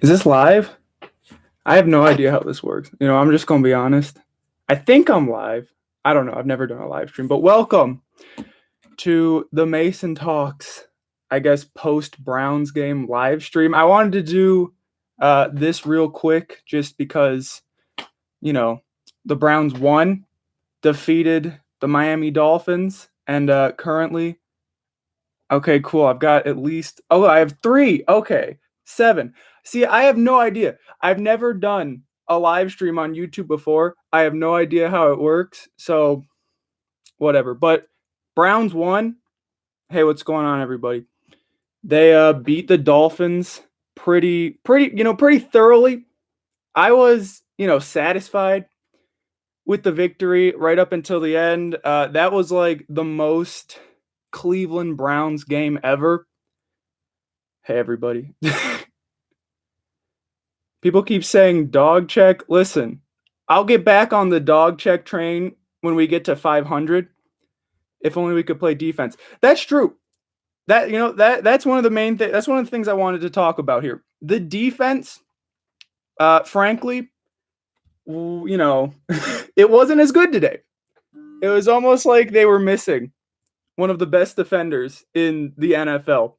Is this live? I have no idea how this works. I'm just going to be honest. I think I'm live. I don't know. I've never done a live stream, but welcome to the Mason Talks, I guess, post-Browns game live stream. I wanted to do this real quick just because, the Browns won, defeated the Miami Dolphins, and currently, okay, cool. I've got at least, I have 3. Okay, 7. See, I have no idea. I've never done a live stream on YouTube before. I have no idea how it works. So, whatever. But Browns won. Hey, what's going on, everybody? They beat the Dolphins pretty thoroughly. I was, satisfied with the victory right up until the end. That was like the most Cleveland Browns game ever. Hey, everybody. People keep saying dog check. Listen, I'll get back on the dog check train when we get to 500. If only we could play defense. That's true. That's one of the main things. That's one of the things I wanted to talk about here. The defense, frankly, it wasn't as good today. It was almost like they were missing one of the best defenders in the NFL.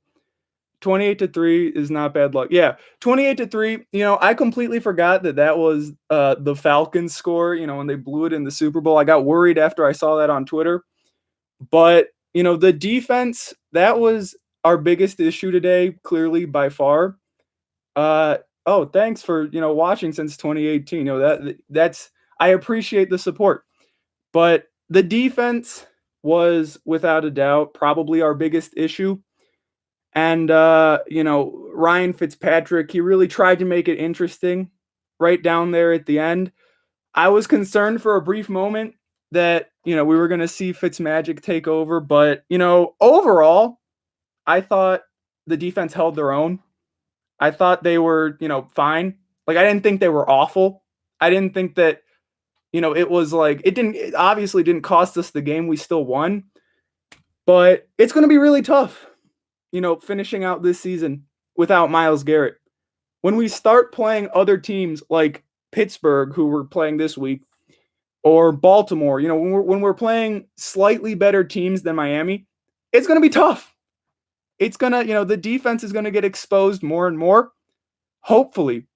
28-3 is not bad luck. Yeah, 28-3. I completely forgot that was the Falcons score. When they blew it in the Super Bowl, I got worried after I saw that on Twitter. But the defense, that was our biggest issue today, clearly by far. Thanks for watching since 2018. That's I appreciate the support. But the defense was without a doubt probably our biggest issue. And, Ryan Fitzpatrick, he really tried to make it interesting right down there at the end. I was concerned for a brief moment that, we were going to see Fitzmagic take over. But, overall, I thought the defense held their own. I thought they were, fine. Like, I didn't think they were awful. I didn't think that, it was like, it obviously didn't cost us the game. We still won. But it's going to be really tough. Finishing out this season without Myles Garrett. When we start playing other teams like Pittsburgh, who we're playing this week, or Baltimore, when we're playing slightly better teams than Miami, it's going to be tough. It's going to, the defense is going to get exposed more and more. Hopefully,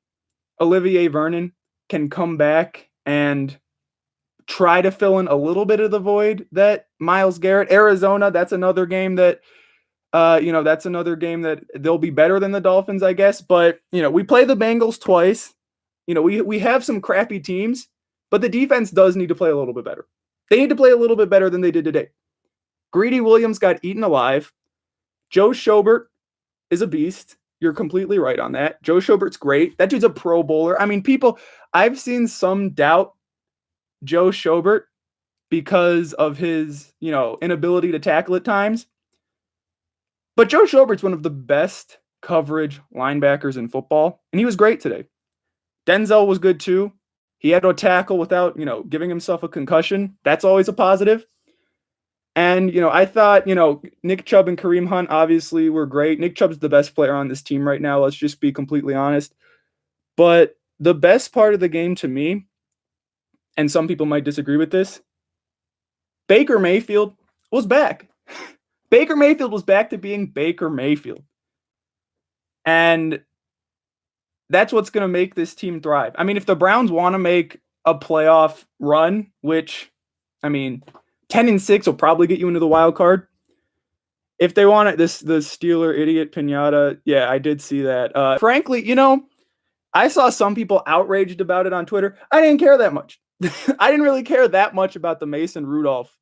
Olivier Vernon can come back and try to fill in a little bit of the void that Myles Garrett, Arizona, that's another game that they'll be better than the Dolphins, I guess. But, we play the Bengals twice. We have some crappy teams, but the defense does need to play a little bit better. They need to play a little bit better than they did today. Greedy Williams got eaten alive. Joe Schobert is a beast. You're completely right on that. Joe Schobert's great. That dude's a Pro Bowler. I mean, I've seen some doubt Joe Schobert because of his, inability to tackle at times. But Joe Schobert's one of the best coverage linebackers in football, and he was great today. Denzel was good too. He had to tackle without, giving himself a concussion. That's always a positive. And, I thought, Nick Chubb and Kareem Hunt obviously were great. Nick Chubb's the best player on this team right now. Let's just be completely honest. But the best part of the game to me, and some people might disagree with this, Baker Mayfield was back. Baker Mayfield was back to being Baker Mayfield. And that's what's going to make this team thrive. I mean, if the Browns want to make a playoff run, which, 10-6 will probably get you into the wild card. If they want it, the Steeler idiot pinata, yeah, I did see that. Frankly, I saw some people outraged about it on Twitter. I didn't care that much. I didn't really care that much about the Mason Rudolph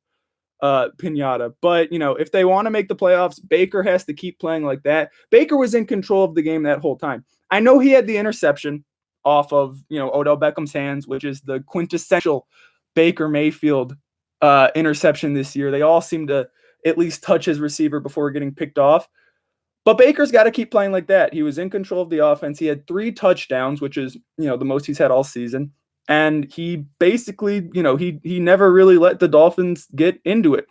pinata. But, if they want to make the playoffs, Baker has to keep playing like that. Baker was in control of the game that whole time. I know he had the interception off of, Odell Beckham's hands, which is the quintessential Baker Mayfield interception this year. They all seem to at least touch his receiver before getting picked off. But Baker's got to keep playing like that. He was in control of the offense. He had 3 touchdowns, which is, the most he's had all season. And he basically, he never really let the Dolphins get into it.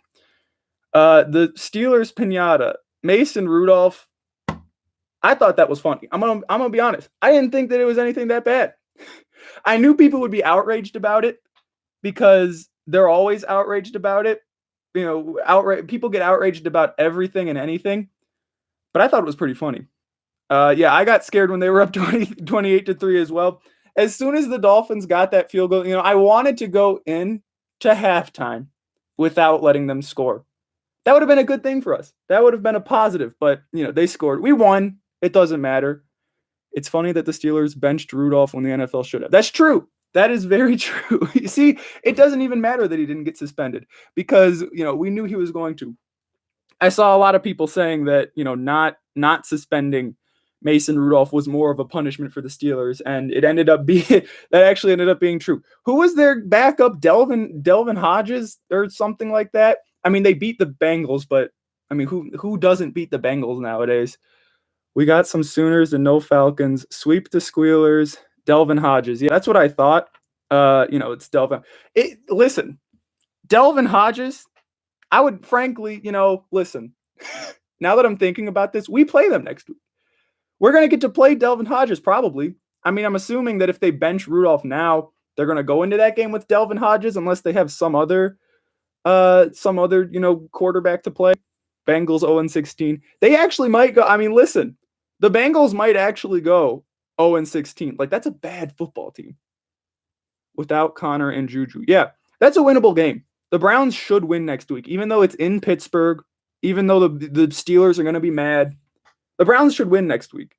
The Steelers pinata, Mason Rudolph, I thought that was funny. I'm gonna be honest. I didn't think that it was anything that bad. I knew people would be outraged about it because they're always outraged about it. People get outraged about everything and anything, but I thought it was pretty funny. Yeah, I got scared when they were up 28-3 as well. As soon as the Dolphins got that field goal, I wanted to go in to halftime without letting them score. That would have been a good thing for us. That would have been a positive, but they scored. We won. It doesn't matter. It's funny that the Steelers benched Rudolph when the NFL should have. That's true. That is very true. You see, it doesn't even matter that he didn't get suspended because, we knew he was going to. I saw a lot of people saying that, not suspending Mason Rudolph was more of a punishment for the Steelers, and it ended up being that actually ended up being true. Who was their backup? Delvin Hodges or something like that? I mean, they beat the Bengals, but I mean, who doesn't beat the Bengals nowadays? We got some Sooners and no Falcons. Sweep the Squealers. Delvin Hodges. Yeah, that's what I thought. It's Delvin. Listen, Delvin Hodges, I would frankly, listen, now that I'm thinking about this, we play them next week. We're going to get to play Delvin Hodges probably. I mean, I'm assuming that if they bench Rudolph now, they're going to go into that game with Delvin Hodges unless they have some other quarterback to play. Bengals 0-16. They actually might go. I mean, listen, the Bengals might actually go 0-16. Like, that's a bad football team without Connor and Juju. Yeah, that's a winnable game. The Browns should win next week, even though it's in Pittsburgh, even though the Steelers are going to be mad. The Browns should win next week.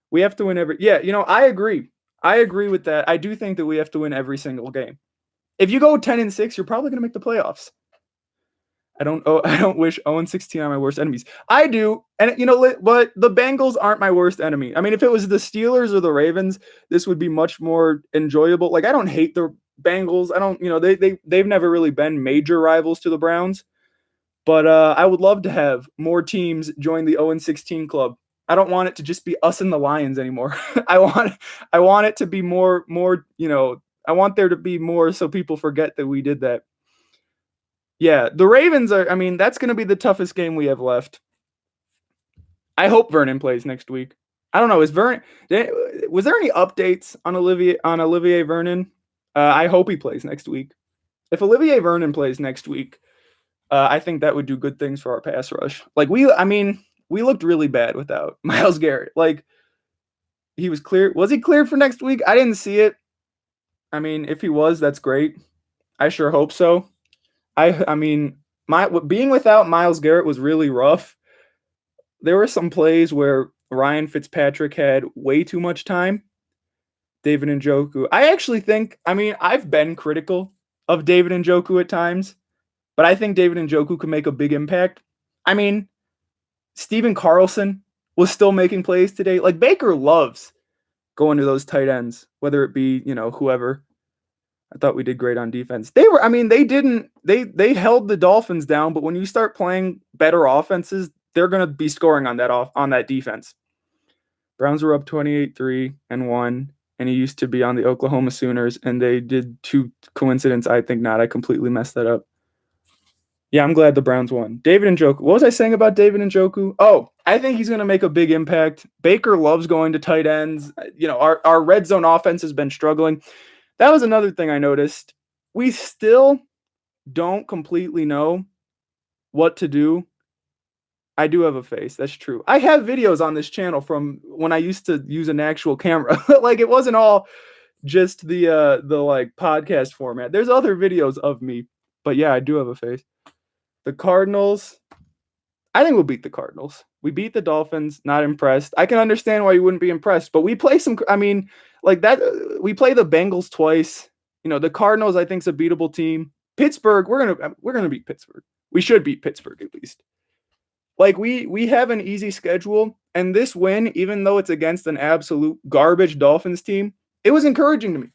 We have to win every. Yeah, I agree. I agree with that. I do think that we have to win every single game. If you go 10-6, you're probably going to make the playoffs. I don't wish 0-16 on my worst enemies. I do, and but the Bengals aren't my worst enemy. I mean, if it was the Steelers or the Ravens, this would be much more enjoyable. Like, I don't hate the Bengals. I don't, they've never really been major rivals to the Browns. But I would love to have more teams join the 0-16 club. I don't want it to just be us and the Lions anymore. I want it to be more. I want there to be more so people forget that we did that. Yeah, the Ravens are. I mean, that's going to be the toughest game we have left. I hope Vernon plays next week. I don't know. Was there any updates on Olivier Vernon? I hope he plays next week. If Olivier Vernon plays next week, I think that would do good things for our pass rush. Like we looked really bad without Myles Garrett. Like, he was clear. Was he cleared for next week? I didn't see it. I mean, if he was, that's great. I sure hope so. I mean, being without Myles Garrett was really rough. There were some plays where Ryan Fitzpatrick had way too much time. David Njoku. I actually think, I've been critical of David Njoku at times, but I think David Njoku can make a big impact. I mean, Steven Carlson was still making plays today. Like, Baker loves going to those tight ends, whether it be, whoever. I thought we did great on defense. They held the Dolphins down, but when you start playing better offenses, they're going to be scoring on that defense. Browns were up 28-3 and won, and he used to be on the Oklahoma Sooners, and they did two. Coincidence? I think not. I completely messed that up. Yeah, I'm glad the Browns won. David Njoku. What was I saying about David Njoku? Oh, I think he's going to make a big impact. Baker loves going to tight ends. Our red zone offense has been struggling. That was another thing I noticed. We still don't completely know what to do. I do have a face. That's true. I have videos on this channel from when I used to use an actual camera. Like, it wasn't all just the like podcast format. There's other videos of me. But yeah, I do have a face. The Cardinals. I think we'll beat the Cardinals. We beat the Dolphins. Not impressed. I can understand why you wouldn't be impressed, but we play some. Like that. We play the Bengals twice. The Cardinals, I think, is a beatable team. Pittsburgh, we're gonna beat Pittsburgh. We should beat Pittsburgh at least. Like, we have an easy schedule, and this win, even though it's against an absolute garbage Dolphins team, it was encouraging to me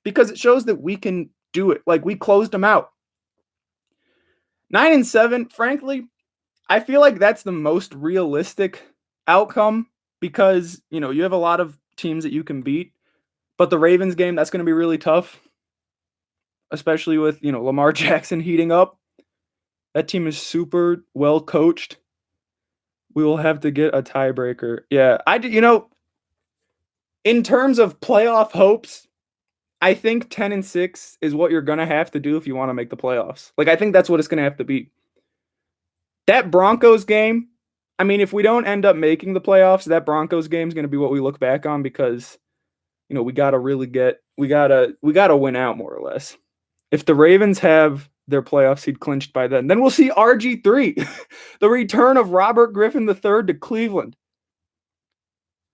because it shows that we can do it. Like, we closed them out. 9-7, frankly, I feel like that's the most realistic outcome because, you have a lot of teams that you can beat, but the Ravens game, that's going to be really tough, especially with, Lamar Jackson heating up. That team is super well coached. We will have to get a tiebreaker. Yeah, in terms of playoff hopes, I think 10-6 is what you're gonna have to do if you want to make the playoffs. Like, I think that's what it's gonna have to be. That Broncos game, I mean, if we don't end up making the playoffs, that Broncos game is gonna be what we look back on because we gotta win out more or less. If the Ravens have their playoff seed clinched by then we'll see RG3, the return of Robert Griffin III to Cleveland.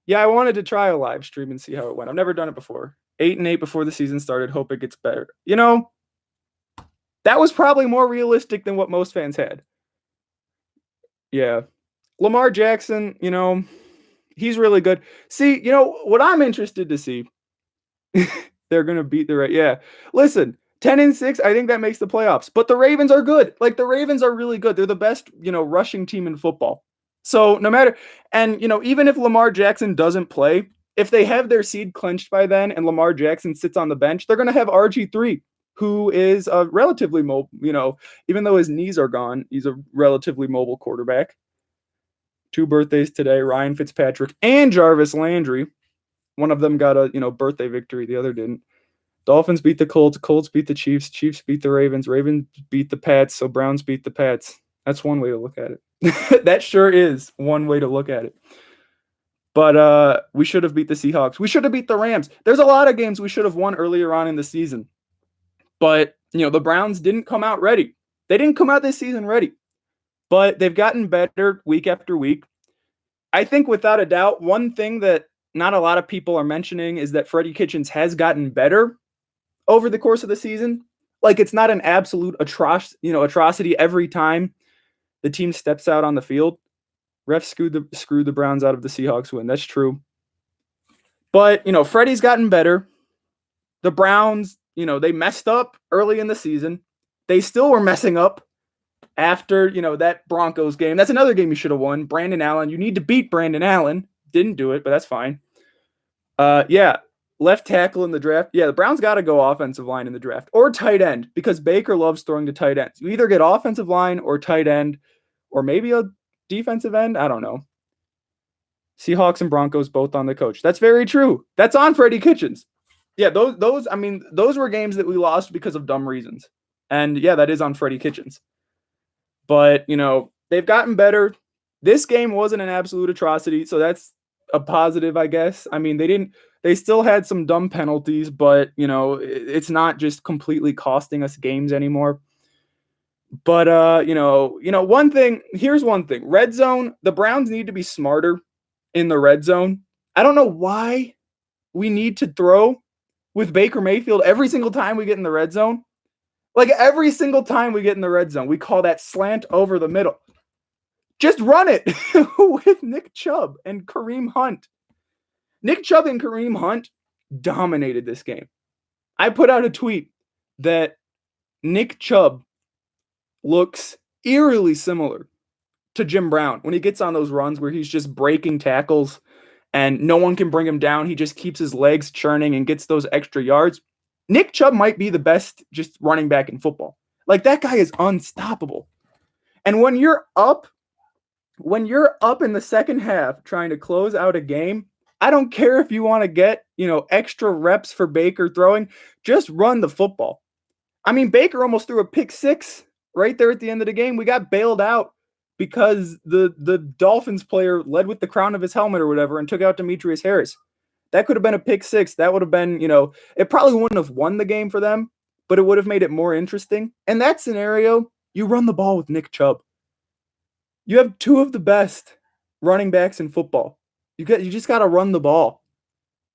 Yeah, I wanted to try a live stream and see how it went. I've never done it before. 8-8 before the season started. Hope it gets better. That was probably more realistic than what most fans had. Yeah. Lamar Jackson, he's really good. See, what I'm interested to see, they're going to beat the yeah. Listen, 10-6, I think that makes the playoffs. But the Ravens are good. Like, the Ravens are really good. They're the best, rushing team in football. So no matter, and even if Lamar Jackson doesn't play, if they have their seed clinched by then and Lamar Jackson sits on the bench, they're going to have RG3, who is a relatively mobile, even though his knees are gone, he's a relatively mobile quarterback. 2 birthdays today, Ryan Fitzpatrick and Jarvis Landry. One of them got a, birthday victory. The other didn't. Dolphins beat the Colts. Colts beat the Chiefs. Chiefs beat the Ravens. Ravens beat the Pats. So Browns beat the Pats. That's one way to look at it. That sure is one way to look at it. But we should have beat the Seahawks. We should have beat the Rams. There's a lot of games we should have won earlier on in the season. But, the Browns didn't come out ready. They didn't come out this season ready. But they've gotten better week after week. I think without a doubt, one thing that not a lot of people are mentioning is that Freddie Kitchens has gotten better over the course of the season. Like, it's not an absolute atrocity every time the team steps out on the field. Refs screwed the Browns out of the Seahawks win. That's true. But, Freddie's gotten better. The Browns, they messed up early in the season. They still were messing up after, that Broncos game. That's another game you should have won. Brandon Allen. You need to beat Brandon Allen. Didn't do it, but that's fine. Yeah. Left tackle in the draft. Yeah, the Browns got to go offensive line in the draft or tight end because Baker loves throwing to tight ends. You either get offensive line or tight end or maybe a defensive end. I don't know. Seahawks and Broncos both on the coach. That's very true. That's on Freddie Kitchens. Yeah, those were games that we lost because of dumb reasons. And yeah, that is on Freddie Kitchens. But, they've gotten better. This game wasn't an absolute atrocity, so that's a positive, I guess. I mean, they still had some dumb penalties, but, it's not just completely costing us games anymore. But, here's one thing. Red zone, the Browns need to be smarter in the red zone. I don't know why we need to throw with Baker Mayfield every single time we get in the red zone. Like, every single time we get in the red zone, we call that slant over the middle. Just run it with Nick Chubb and Kareem Hunt. Nick Chubb and Kareem Hunt dominated this game. I put out a tweet that Nick Chubb looks eerily similar to Jim Brown when he gets on those runs where he's just breaking tackles and no one can bring him down. He just keeps his legs churning and gets those extra yards. Nick Chubb might be the best just running back in football. Like, that guy is unstoppable. And when you're up in the second half trying to close out a game, I don't care if you want to get, extra reps for Baker throwing, just run the football. I mean, Baker almost threw a pick 6 right there at the end of the game. We got bailed out because the Dolphins player led with the crown of his helmet or whatever and took out Demetrius Harris. That could have been a pick 6. That would have been, it probably wouldn't have won the game for them, but it would have made it more interesting. In that scenario, you run the ball with Nick Chubb. You have 2 of the best running backs in football. You just got to run the ball.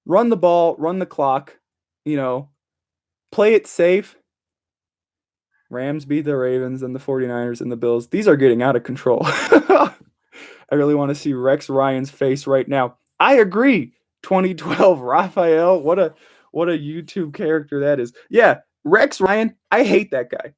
Run the ball, run the clock, play it safe. Rams beat the Ravens and the 49ers and the Bills. These are getting out of control. I really want to see Rex Ryan's face right now. I agree. 2012 Raphael, what a YouTube character that is. Yeah, Rex Ryan, I hate that guy.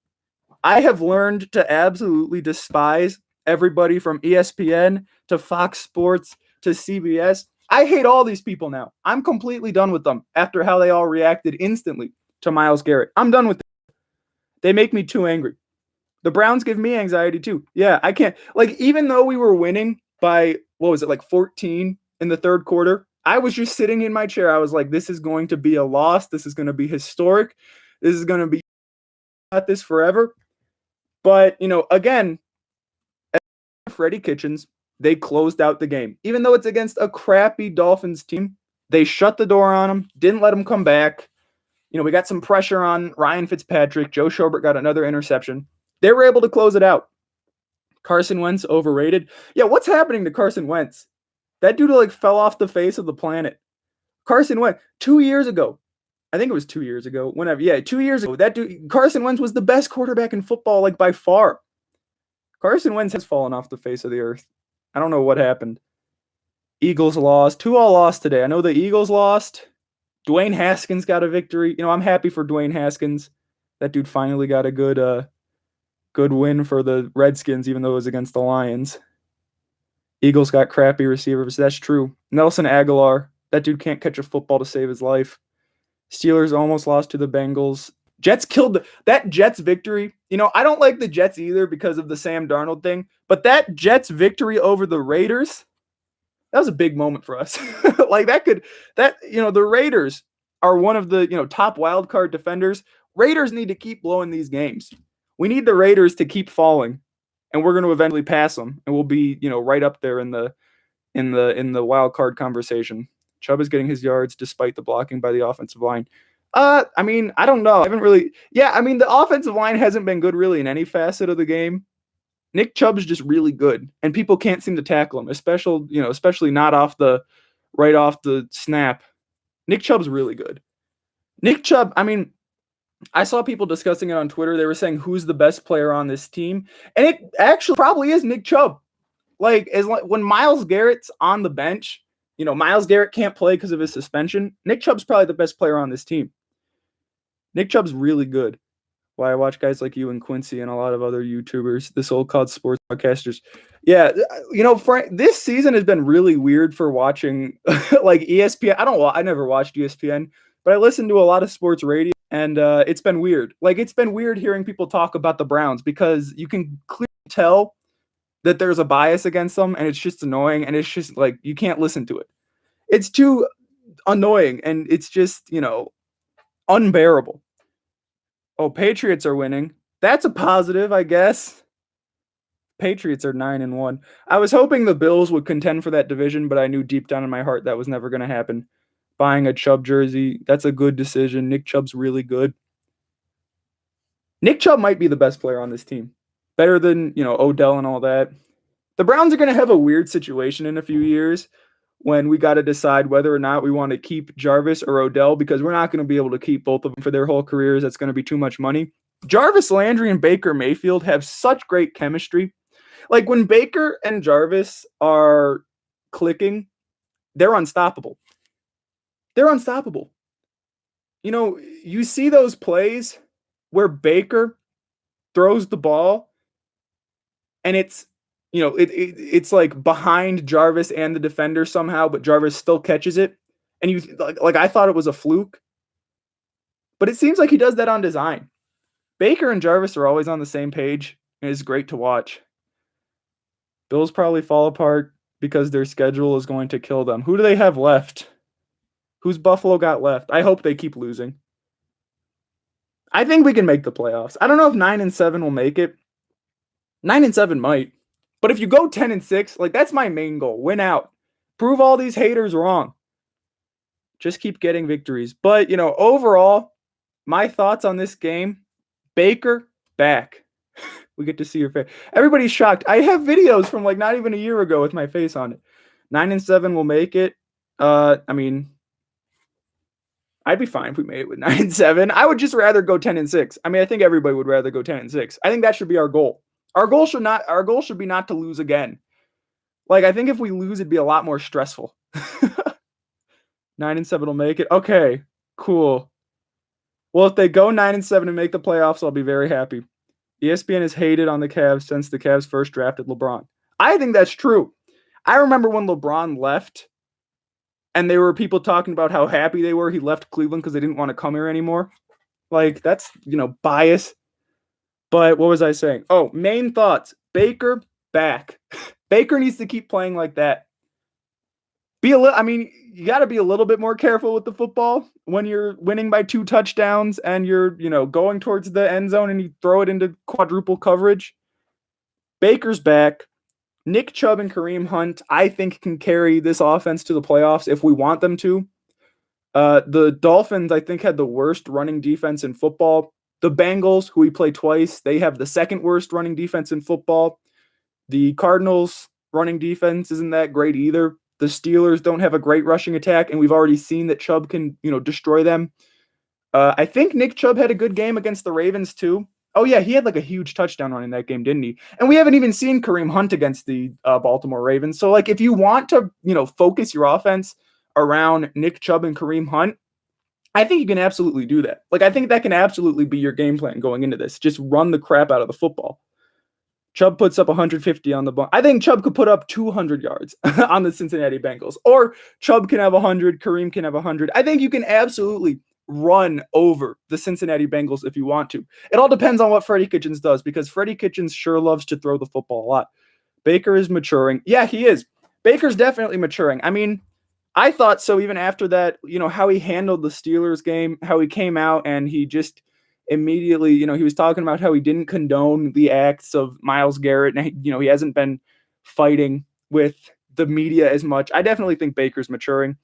I have learned to absolutely despise everybody from ESPN to Fox Sports to CBS. I hate all these people now. I'm completely done with them after how they all reacted instantly to Myles Garrett. I'm done with them. They make me too angry. The Browns give me anxiety too. Yeah, I can't. Like, even though we were winning by, what was it, like 14 in the third quarter. I was just sitting in my chair. I was like, this is going to be a loss. This is going to be historic. This is going to be at this forever. But, again, Freddie Kitchens, they closed out the game. Even though it's against a crappy Dolphins team, they shut the door on them, didn't let them come back. We got some pressure on Ryan Fitzpatrick. Joe Schobert got another interception. They were able to close it out. Carson Wentz overrated. Yeah, what's happening to Carson Wentz? That dude fell off the face of the planet. Carson Wentz, 2 years ago. I think it was 2 years ago. Whenever, yeah, 2 years ago. That dude, Carson Wentz was the best quarterback in football, by far. Carson Wentz has fallen off the face of the earth. I don't know what happened. Eagles lost. Who all lost today? I know the Eagles lost. Dwayne Haskins got a victory. I'm happy for Dwayne Haskins. That dude finally got a good win for the Redskins, even though it was against the Lions. Eagles got crappy receivers. That's true. Nelson Aguilar. That dude can't catch a football to save his life. Steelers almost lost to the Bengals. Jets killed that Jets victory. I don't like the Jets either because of the Sam Darnold thing, but that Jets victory over the Raiders, that was a big moment for us. The Raiders are one of the, top wild card defenders. Raiders need to keep blowing these games. We need the Raiders to keep falling, and we're going to eventually pass them, and we'll be, right up there in the wild card conversation. Chubb is getting his yards despite the blocking by the offensive line. I don't know. The offensive line hasn't been good really in any facet of the game. Nick Chubb's just really good, and people can't seem to tackle him, especially not right off the snap. Nick Chubb's really good. Nick Chubb, I saw people discussing it on Twitter. They were saying who's the best player on this team, and it actually probably is Nick Chubb. When Myles Garrett's on the bench, Myles Garrett can't play because of his suspension. Nick Chubb's probably the best player on this team. Nick Chubb's really good. Why I watch guys like you and Quincy and a lot of other YouTubers, the so-called sports broadcasters. Yeah, Frank, this season has been really weird for watching ESPN. I never watched ESPN, but I listen to a lot of sports radio, and it's been weird. It's been weird hearing people talk about the Browns because you can clearly tell that there's a bias against them, and it's just annoying, and it's just you can't listen to it. It's too annoying, and it's just, unbearable. Oh, Patriots are winning. That's a positive, I guess. Patriots are 9-1. I was hoping the Bills would contend for that division, but I knew deep down in my heart that was never going to happen. Buying a Chubb jersey, that's a good decision. Nick Chubb's really good. Nick Chubb might be the best player on this team. Better than, Odell and all that. The Browns are going to have a weird situation in a few years when we got to decide whether or not we want to keep Jarvis or Odell, because we're not going to be able to keep both of them for their whole careers. That's going to be too much money. Jarvis Landry and Baker Mayfield have such great chemistry. When Baker and Jarvis are clicking, they're unstoppable. They're unstoppable. You see those plays where Baker throws the ball and it's it's behind Jarvis and the defender somehow, but Jarvis still catches it. And you I thought it was a fluke, but it seems like he does that on design. Baker and Jarvis are always on the same page, and it's great to watch. Bills probably fall apart because their schedule is going to kill them. Who do they have left? Who's Buffalo got left? I hope they keep losing. I think we can make the playoffs. I don't know if 9-7 will make it. 9-7 might. But if you go 10-6, that's my main goal. Win out. Prove all these haters wrong. Just keep getting victories. But, overall, my thoughts on this game, Baker, back. We get to see your face. Everybody's shocked. I have videos from not even a year ago with my face on it. 9-7 will make it. I'd be fine if we made it with 9-7. I would just rather go 10-6. I think everybody would rather go 10-6. I think that should be our goal. Our goal should be not to lose again. I think if we lose, it'd be a lot more stressful. 9-7 will make it. Okay, cool. Well, if they go 9-7 and make the playoffs, I'll be very happy. ESPN has hated on the Cavs since the Cavs first drafted LeBron. I think that's true. I remember when LeBron left, and there were people talking about how happy they were he left Cleveland because they didn't want to come here anymore. That's, bias. But what was I saying? Oh, main thoughts. Baker, back. Baker needs to keep playing like that. You got to be a little bit more careful with the football when you're winning by 2 touchdowns and you're, going towards the end zone and you throw it into quadruple coverage. Baker's back. Nick Chubb and Kareem Hunt, I think, can carry this offense to the playoffs if we want them to. The Dolphins, I think, had the worst running defense in football. The Bengals, who we play twice, they have the second worst running defense in football. The Cardinals' running defense isn't that great either. The Steelers don't have a great rushing attack, and we've already seen that Chubb can, destroy them. I think Nick Chubb had a good game against the Ravens too. Oh yeah, he had like a huge touchdown run in that game, didn't he? And we haven't even seen Kareem Hunt against the Baltimore Ravens. So like, if you want to, focus your offense around Nick Chubb and Kareem Hunt, I think you can absolutely do that. Like, I think that can absolutely be your game plan going into this. Just run the crap out of the football. Chubb puts up 150 on the ball. I think Chubb could put up 200 yards on the Cincinnati Bengals. Or Chubb can have 100, Kareem can have 100. I think you can absolutely run over the Cincinnati Bengals if you want to. It all depends on what Freddie Kitchens does, because Freddie Kitchens sure loves to throw the football a lot. Baker is maturing. Yeah, he is. Baker's definitely maturing. I mean, I thought so even after that, how he handled the Steelers game, how he came out and he just immediately, he was talking about how he didn't condone the acts of Myles Garrett. And, he hasn't been fighting with the media as much. I definitely think Baker's maturing.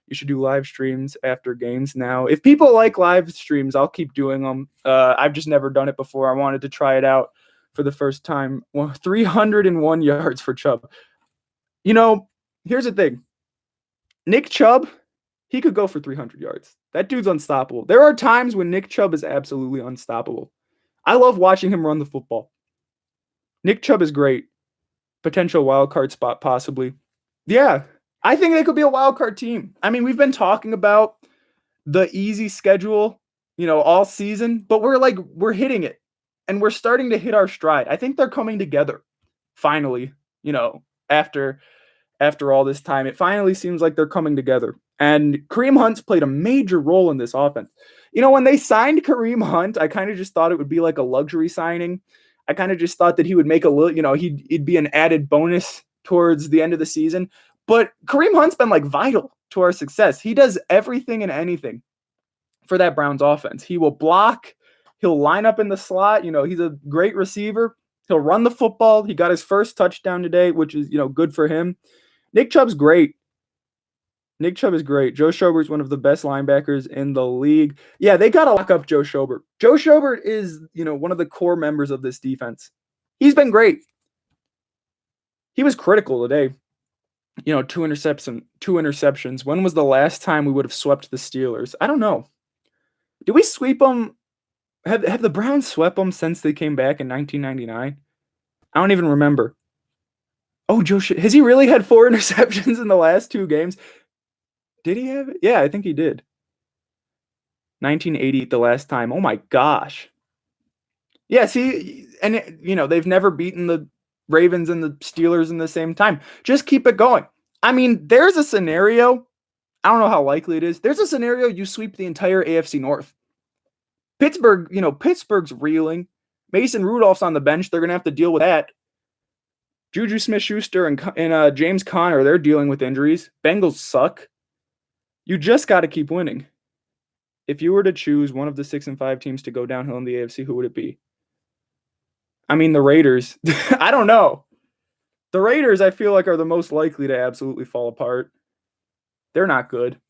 You should do live streams after games now. If people like live streams, I'll keep doing them. I've just never done it before. I wanted to try it out for the first time. 301 yards for Chubb. Here's the thing. Nick Chubb, he could go for 300 yards. That dude's unstoppable. There are times when Nick Chubb is absolutely unstoppable. I love watching him run the football. Nick Chubb is great. Potential wild card spot, possibly. Yeah, I think they could be a wild card team. I mean, we've been talking about the easy schedule, all season, but we're hitting it. And we're starting to hit our stride. I think they're coming together. Finally, after all this time, it finally seems like they're coming together. And Kareem Hunt's played a major role in this offense. When they signed Kareem Hunt, I kind of just thought it would be like a luxury signing. I kind of just thought that he would make a little, he'd be an added bonus towards the end of the season. But Kareem Hunt's been like vital to our success. He does everything and anything for that Browns offense. He will block. He'll line up in the slot. He's a great receiver. He'll run the football. He got his first touchdown today, which is, good for him. Nick Chubb's great. Nick Chubb is great. Joe Schobert's one of the best linebackers in the league. Yeah, they got to lock up Joe Schobert. Joe Schobert is, one of the core members of this defense. He's been great. He was critical today. 2 interceptions. When was the last time we would have swept the Steelers? I don't know. Did we sweep them? Have the Browns swept them since they came back in 1999? I don't even remember. Oh, has he really had 4 interceptions in the last 2 games? Did he have it? Yeah, I think he did. 1980 the last time. Oh my gosh. Yeah, see, and they've never beaten the Ravens and the Steelers in the same time. Just keep it going. I mean, there's a scenario. I don't know how likely it is. There's a scenario you sweep the entire AFC North. Pittsburgh's reeling. Mason Rudolph's on the bench. They're going to have to deal with that. Juju Smith-Schuster and James Conner, they're dealing with injuries. Bengals suck. You just got to keep winning. If you were to choose one of the 6 and 5 teams to go downhill in the AFC, who would it be? I mean, the Raiders. I don't know. The Raiders, I feel like, are the most likely to absolutely fall apart. They're not good.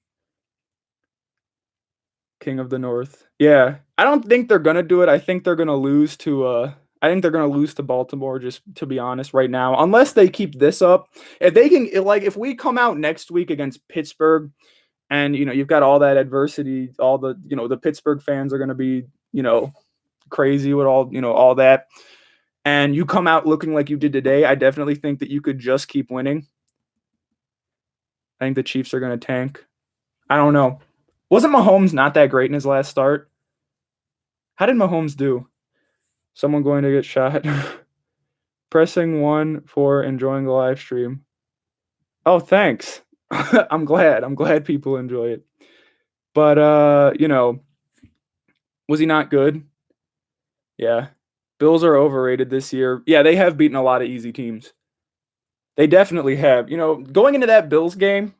King of the North. Yeah. I don't think they're going to do it. I think they're going to lose to Baltimore, just to be honest, right now. Unless they keep this up. If they can, if we come out next week against Pittsburgh and, you've got all that adversity, all the, the Pittsburgh fans are going to be, crazy with all that. And you come out looking like you did today, I definitely think that you could just keep winning. I think the Chiefs are going to tank. I don't know. Wasn't Mahomes not that great in his last start? How did Mahomes do? Someone going to get shot. Pressing 1 for enjoying the live stream. Oh, thanks. I'm glad people enjoy it. But, was he not good? Yeah. Bills are overrated this year. Yeah, they have beaten a lot of easy teams. They definitely have. Going into that Bills game,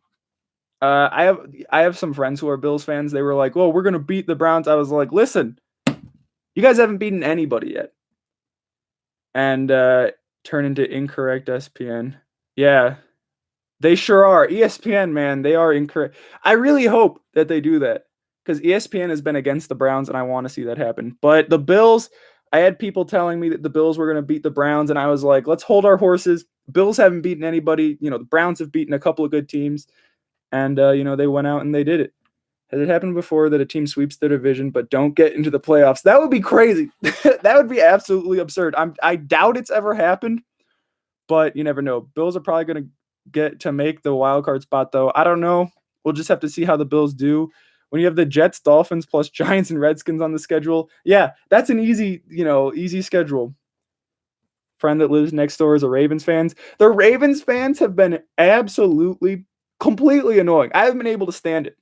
I have some friends who are Bills fans. They were like, "Well, we're gonna beat the Browns." I was like, "Listen, you guys haven't beaten anybody yet." And turn into incorrect SPN. Yeah, they sure are. ESPN, man, they are incorrect. I really hope that they do that because ESPN has been against the Browns, and I want to see that happen. But the Bills, I had people telling me that the Bills were going to beat the Browns, and I was like, let's hold our horses. Bills haven't beaten anybody. The Browns have beaten a couple of good teams, and they went out and they did it. Has it happened before that a team sweeps their division but don't get into the playoffs? That would be crazy. That would be absolutely absurd. I doubt it's ever happened, but you never know. Bills are probably going to get to make the wild card spot, though. I don't know. We'll just have to see how the Bills do. When you have the Jets, Dolphins, plus Giants and Redskins on the schedule, yeah, that's an easy schedule. Friend that lives next door is a Ravens fans. The Ravens fans have been absolutely, completely annoying. I haven't been able to stand it.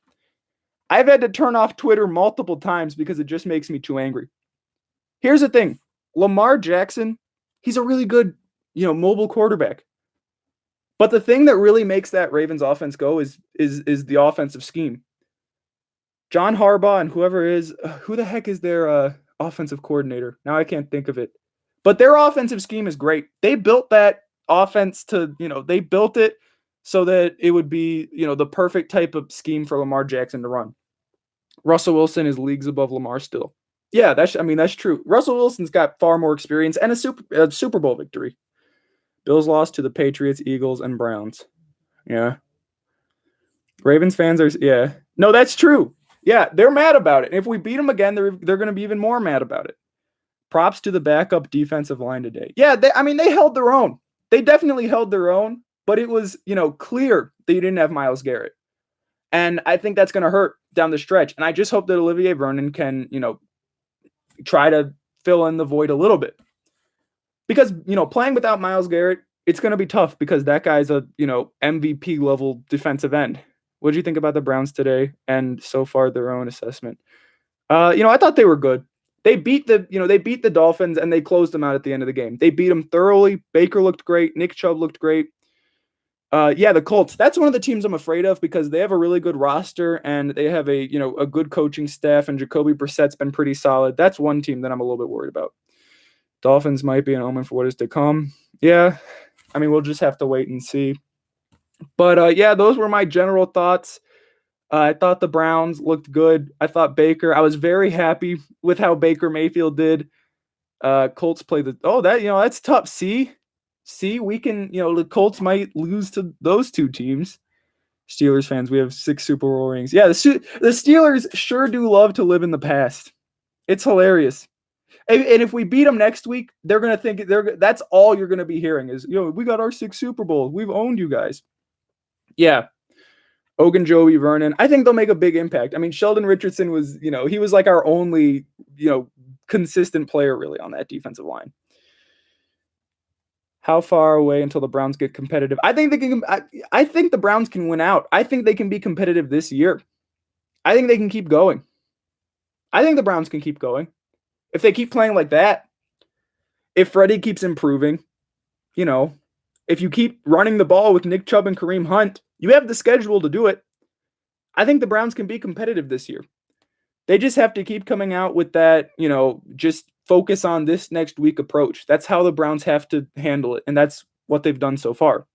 I've had to turn off Twitter multiple times because it just makes me too angry. Here's the thing. Lamar Jackson, he's a really good, mobile quarterback. But the thing that really makes that Ravens offense go is the offensive scheme. John Harbaugh and whoever is, who the heck is their offensive coordinator? Now I can't think of it. But their offensive scheme is great. They built that offense they built it so that it would be, the perfect type of scheme for Lamar Jackson to run. Russell Wilson is leagues above Lamar still. Yeah, that's true. Russell Wilson's got far more experience and a Super Bowl victory. Bills lost to the Patriots, Eagles, and Browns. Yeah. Ravens fans are, yeah. No, that's true. Yeah, they're mad about it. And if we beat them again, they're going to be even more mad about it. Props to the backup defensive line today. Yeah, they held their own. They definitely held their own, but it was, clear that you didn't have Myles Garrett. And I think that's going to hurt down the stretch. And I just hope that Olivier Vernon can, try to fill in the void a little bit. Because, playing without Myles Garrett, it's going to be tough because that guy's a, MVP level defensive end. What did you think about the Browns today and so far their own assessment? I thought they were good. They beat the Dolphins and they closed them out at the end of the game. They beat them thoroughly. Baker looked great. Nick Chubb looked great. The Colts. That's one of the teams I'm afraid of because they have a really good roster and they have a good coaching staff and Jacoby Brissett's been pretty solid. That's one team that I'm a little bit worried about. Dolphins might be an omen for what is to come. Yeah, we'll just have to wait and see. But those were my general thoughts. I thought the Browns looked good. I thought Baker. I was very happy with how Baker Mayfield did. Colts played that's tough. See, we can, the Colts might lose to those two teams. Steelers fans, we have 6 Super Bowl rings. Yeah, the Steelers sure do love to live in the past. It's hilarious. And if we beat them next week, they're going to think that's all you're going to be hearing is, we got our 6 Super Bowls. We've owned you guys. Yeah. Ogunjobi, Vernon. I think they'll make a big impact. Sheldon Richardson was, he was like our only, consistent player really on that defensive line. How far away until the Browns get competitive? I think they can. I think the Browns can win out. I think they can be competitive this year. I think they can keep going. I think the Browns can keep going. If they keep playing like that, if Freddie keeps improving, if you keep running the ball with Nick Chubb and Kareem Hunt, you have the schedule to do it. I think the Browns can be competitive this year. They just have to keep coming out with that, just focus on this next week approach. That's how the Browns have to handle it, and that's what they've done so far.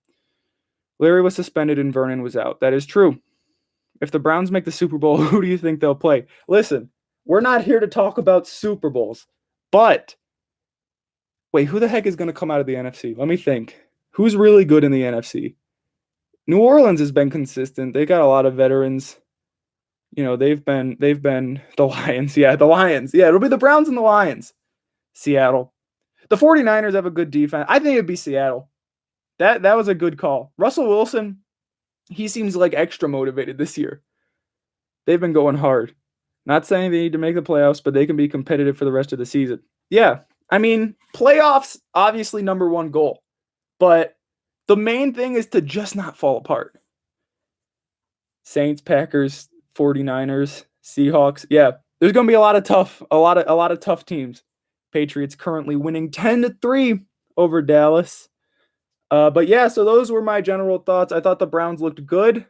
Larry was suspended and Vernon was out. That is true. If the Browns make the Super Bowl, who do you think they'll play? Listen, we're not here to talk about Super Bowls, but wait, who the heck is going to come out of the NFC? Let me think. Who's really good in the NFC? New Orleans has been consistent. They got a lot of veterans. They've been the Lions. Yeah, the Lions. Yeah, it'll be the Browns and the Lions. Seattle. The 49ers have a good defense. I think it'd be Seattle. That was a good call. Russell Wilson, he seems like extra motivated this year. They've been going hard. Not saying they need to make the playoffs, but they can be competitive for the rest of the season. Yeah, playoffs, obviously number one goal. But the main thing is to just not fall apart. Saints, Packers, 49ers, Seahawks. Yeah, there's going to be a lot of tough teams. Patriots currently winning 10-3 over Dallas. But yeah, so those were my general thoughts. I thought the Browns looked good.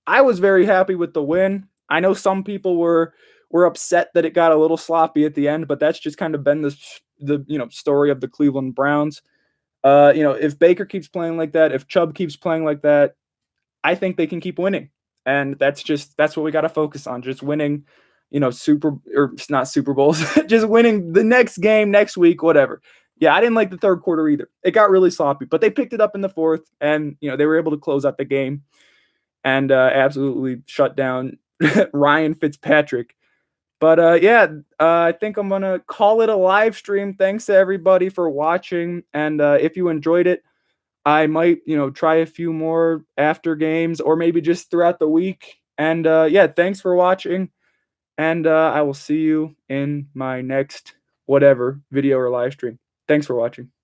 I was very happy with the win. I know some people were upset that it got a little sloppy at the end, but that's just kind of been the story of the Cleveland Browns. If Baker keeps playing like that, if Chubb keeps playing like that, I think they can keep winning. And that's what we got to focus on, just winning, not Super Bowls, just winning the next game next week, whatever. Yeah, I didn't like the third quarter either. It got really sloppy, but they picked it up in the fourth, and they were able to close out the game and absolutely shut down Ryan Fitzpatrick. But I think I'm gonna call it a live stream. Thanks to everybody for watching, and if you enjoyed it, I might try a few more after games or maybe just throughout the week. And thanks for watching, and I will see you in my next whatever video or live stream. Thanks for watching.